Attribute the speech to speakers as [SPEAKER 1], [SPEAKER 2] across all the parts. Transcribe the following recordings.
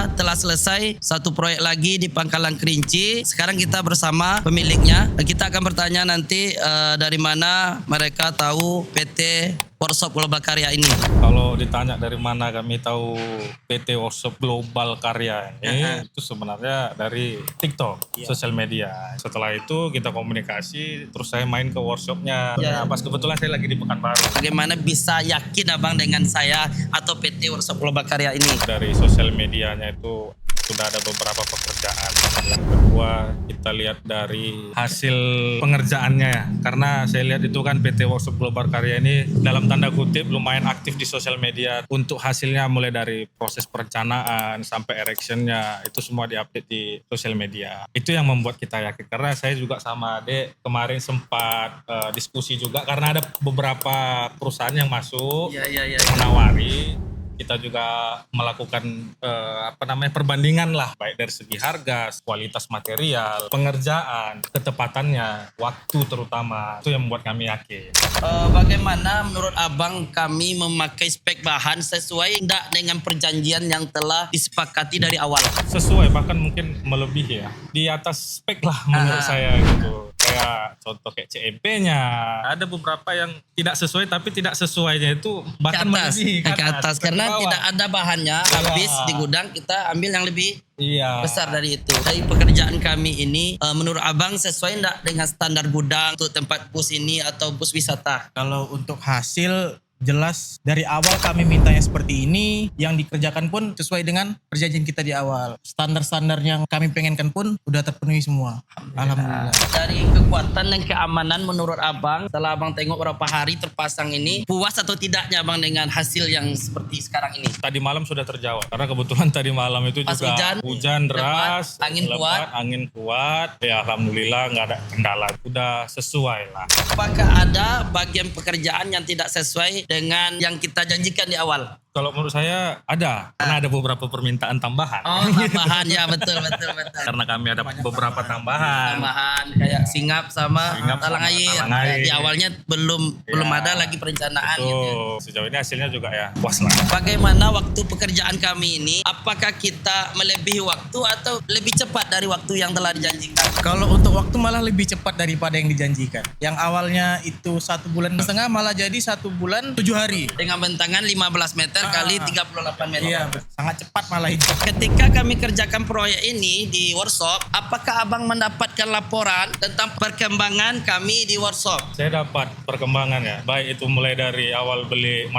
[SPEAKER 1] kita telah selesai satu proyek lagi di Pangkalan Kerinci. Sekarang kita bersama pemiliknya. Kita akan bertanya nanti dari mana mereka tahu PT Workshop Global Karya ini.
[SPEAKER 2] Kalau ditanya dari mana kami tahu PT Workshop Global Karya ini, itu sebenarnya dari TikTok, sosial media. Setelah itu kita komunikasi, terus saya main ke workshopnya. Nah, pas kebetulan saya lagi di Pekanbaru.
[SPEAKER 1] Bagaimana bisa yakin abang dengan saya atau PT Workshop Global Karya ini?
[SPEAKER 2] Dari sosial medianya itu sudah ada beberapa pekerjaan. Yang kedua, kita lihat dari hasil pengerjaannya. Karena saya lihat itu kan PT Workshop Global Karya ini dalam tanda kutip lumayan aktif di sosial media. Untuk hasilnya mulai dari proses perencanaan sampai erectionnya, itu semua diupdate di sosial media. Itu yang membuat kita yakin. Karena saya juga sama Dek kemarin sempat diskusi juga. Karena ada beberapa perusahaan yang masuk menawari. Kita juga melakukan perbandingan lah, baik dari segi harga, kualitas material, pengerjaan, ketepatannya, waktu terutama. Itu yang membuat kami yakin.
[SPEAKER 1] Bagaimana menurut abang kami memakai spek bahan sesuai tidak dengan perjanjian yang telah disepakati dari awal?
[SPEAKER 2] Sesuai, bahkan mungkin melebihi ya. Di atas spek lah menurut saya gitu. Kayak contoh kayak CMP-nya. Ada beberapa yang tidak sesuai, tapi tidak sesuainya itu bahkan melebihi
[SPEAKER 1] ke atas. Karena tidak ada bahannya, habis di gudang kita ambil yang lebih besar dari itu. Dari pekerjaan kami ini, menurut abang sesuai tidak dengan standar gudang untuk tempat bus ini atau bus wisata?
[SPEAKER 3] Kalau untuk hasil jelas dari awal kami mintanya seperti ini, yang dikerjakan pun sesuai dengan perjanjian kita di awal. Standar-standar yang kami pengenkan pun udah terpenuhi semua. Alhamdulillah.
[SPEAKER 1] Dari kekuatan dan keamanan menurut abang, setelah abang tengok berapa hari terpasang ini, puas atau tidaknya abang dengan hasil yang seperti sekarang ini?
[SPEAKER 2] Tadi malam sudah terjawab. Karena kebetulan tadi malam itu
[SPEAKER 1] pas
[SPEAKER 2] juga hujan deras, angin kuat. Ya alhamdulillah nggak ada kendala. Udah sesuai lah.
[SPEAKER 1] Apakah ada bagian pekerjaan yang tidak sesuai dengan yang kita janjikan di awal?
[SPEAKER 2] Kalau menurut saya ada, karena ada beberapa permintaan tambahan.
[SPEAKER 1] Oh, tambahan ya, betul.
[SPEAKER 2] Karena kami ada beberapa tambahan.
[SPEAKER 1] Kayak singap sama talang air. Di awalnya belum ada lagi perencanaan
[SPEAKER 2] Betul.
[SPEAKER 1] gitu.
[SPEAKER 2] Sejauh ini hasilnya juga ya puas lah.
[SPEAKER 1] Bagaimana waktu pekerjaan kami ini? Apakah kita melebihi waktu atau lebih cepat dari waktu yang telah dijanjikan?
[SPEAKER 3] Kalau untuk waktu malah lebih cepat daripada yang dijanjikan. Yang awalnya itu 1,5 bulan malah jadi 1 bulan 7 hari.
[SPEAKER 1] Dengan bentangan 15 meter kali 38 meter.
[SPEAKER 3] Iya, sangat cepat malah itu.
[SPEAKER 1] Ketika kami kerjakan proyek ini di workshop, apakah abang mendapatkan laporan tentang perkembangan kami di workshop?
[SPEAKER 2] Saya dapat perkembangan ya, baik itu mulai dari awal beli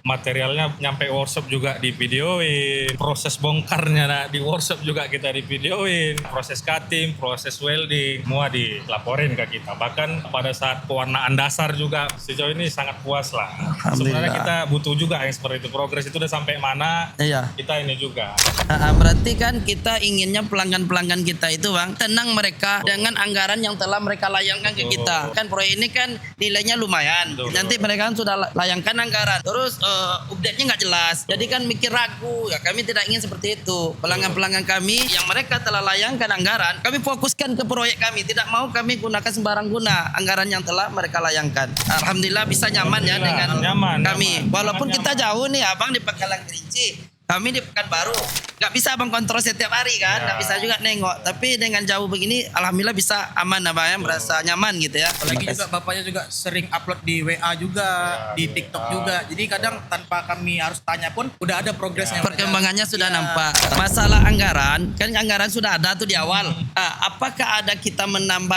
[SPEAKER 2] materialnya nyampe workshop juga di videoin, proses bongkarnya di workshop juga kita di videoin, proses cutting, proses welding, semua dilaporin ke kita. Bahkan pada saat pewarnaan dasar juga sejauh ini sangat puas lah. Sebenarnya kita butuh juga yang seperti itu, progres itu udah sampai mana, kita ini juga.
[SPEAKER 1] Berarti kan kita inginnya pelanggan-pelanggan kita itu bang, tenang mereka dengan anggaran yang telah mereka layangkan ke kita. Kan proyek ini kan nilainya lumayan. Nanti mereka kan sudah layangkan anggaran, terus update-nya nggak jelas. Jadi kan mikir ragu, ya kami tidak ingin seperti itu. Pelanggan-pelanggan kami yang mereka telah layangkan anggaran, kami fokuskan ke proyek kami. Tidak mau kami gunakan sembarang guna anggaran yang telah mereka layangkan. Alhamdulillah bisa nyaman ya dengan kami. Walaupun kita jauh nih abang di Pangkalan Kerinci, kami di Pekanbaru. Gak bisa abang kontrol setiap hari kan, gak bisa juga nengok. Tapi dengan jauh begini, alhamdulillah bisa aman abang ya, merasa nyaman gitu ya.
[SPEAKER 3] Apalagi juga bapaknya juga sering upload di WA juga, di TikTok juga. Jadi kadang tanpa kami harus tanya pun udah ada progresnya.
[SPEAKER 1] Perkembangannya sudah nampak. Masalah anggaran, kan anggaran sudah ada tuh di awal. Apakah ada kita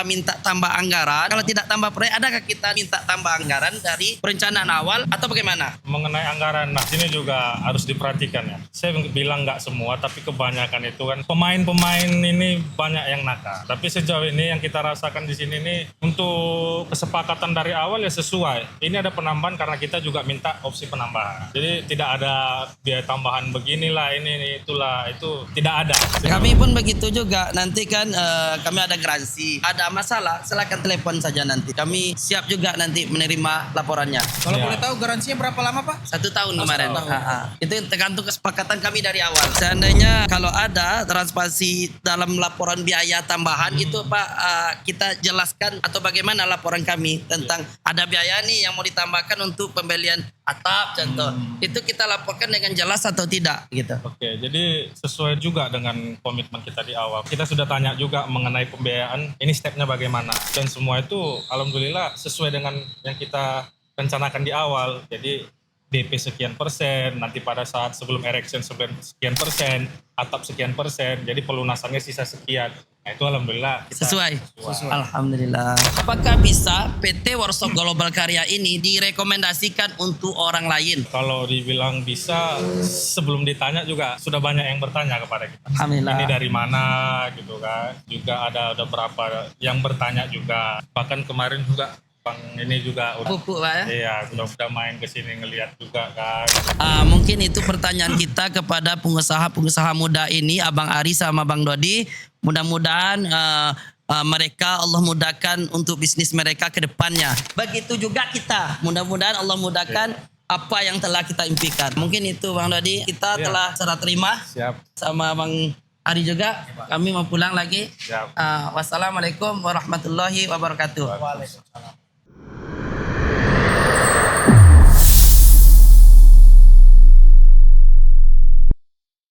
[SPEAKER 1] minta tambah anggaran? Kalau tidak tambah proyek, adakah kita minta tambah anggaran dari perencanaan awal atau bagaimana?
[SPEAKER 2] Mengenai anggaran, nah ini juga harus diperhatikan ya. Saya bilang nggak semua, tapi kebanyakan itu kan pemain-pemain ini banyak yang nakal. Tapi sejauh ini yang kita rasakan di sini ini untuk kesepakatan dari awal ya sesuai. Ini ada penambahan karena kita juga minta opsi penambahan. Jadi tidak ada biaya tambahan beginilah ini itulah, itu tidak ada.
[SPEAKER 1] Kami pun begitu juga. Nanti kan kami ada garansi. Ada masalah silakan telepon saja nanti. Kami siap juga nanti menerima laporannya.
[SPEAKER 3] Kalau boleh tahu garansinya berapa lama Pak?
[SPEAKER 1] 1 tahun kemarin. Itu tergantung kesepakatan kesepakatan kami dari awal. Seandainya kalau ada transparansi dalam laporan biaya tambahan itu Pak, kita jelaskan atau bagaimana laporan kami tentang ada biaya nih yang mau ditambahkan untuk pembelian atap contoh. Itu kita laporkan dengan jelas atau tidak gitu.
[SPEAKER 2] Oke, jadi sesuai juga dengan komitmen kita di awal. Kita sudah tanya juga mengenai pembiayaan, ini stepnya bagaimana. Dan semua itu alhamdulillah sesuai dengan yang kita rencanakan di awal. Jadi DP sekian persen, nanti pada saat sebelum erection sekian persen, atap sekian persen, jadi pelunasannya sisa sekian. Nah itu alhamdulillah kita
[SPEAKER 1] Sesuai. Alhamdulillah. Apakah bisa PT Workshop Global Karya ini direkomendasikan untuk orang lain?
[SPEAKER 2] Kalau dibilang bisa, sebelum ditanya juga sudah banyak yang bertanya kepada kita.
[SPEAKER 1] Alhamdulillah.
[SPEAKER 2] Ini dari mana gitu kan. Juga ada berapa yang bertanya juga. Bahkan kemarin juga Bang ini juga udah
[SPEAKER 1] Pupuk Pak ya?
[SPEAKER 2] iya, sudah main ke sini ngelihat juga kan.
[SPEAKER 1] Mungkin itu pertanyaan kita kepada pengusaha-pengusaha muda ini, Abang Ari sama Bang Dodi. Mudah-mudahan mereka Allah mudahkan untuk bisnis mereka ke depannya. Begitu juga kita. Mudah-mudahan Allah mudahkan apa yang telah kita impikan. Mungkin itu Bang Dodi. Kita telah serah terima
[SPEAKER 2] Siap.
[SPEAKER 1] sama Bang Ari juga. Kami mau pulang lagi.
[SPEAKER 2] Siap.
[SPEAKER 1] Wassalamualaikum warahmatullahi wabarakatuh.